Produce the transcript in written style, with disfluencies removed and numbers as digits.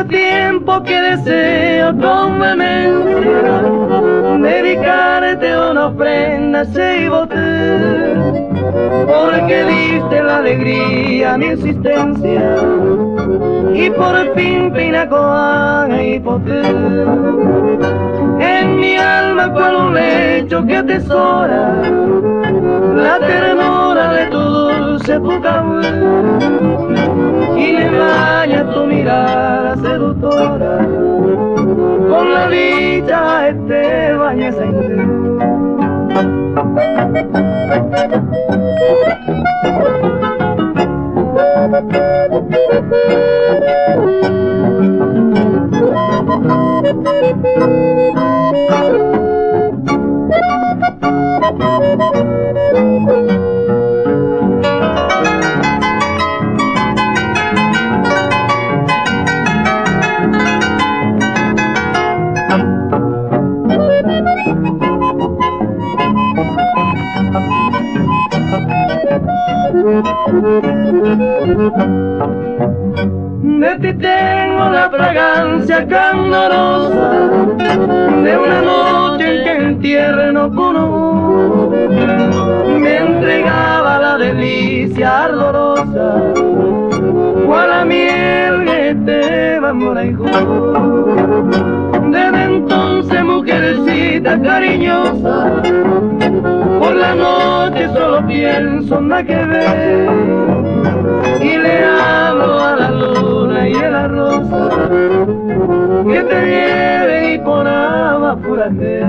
Hace tiempo que deseo con vehemencia dedicarte una ofrenda, sei boté, porque diste la alegría a mi existencia y por fin pinacoaga y poté. En mi alma cual un lecho que atesora la ternura de tu dulce pucahué, y le baña tu mirada seductora, con la dicha te bañas entero. De ti tengo la fragancia candorosa de una noche en que el tierno cuno me entregaba la delicia ardorosa, cual la miel que te va a. Desde entonces, mujercita cariñosa, por la noche solo pienso en la que ve, y le hablo a la luna y a la rosa que te lleve y por agua furate.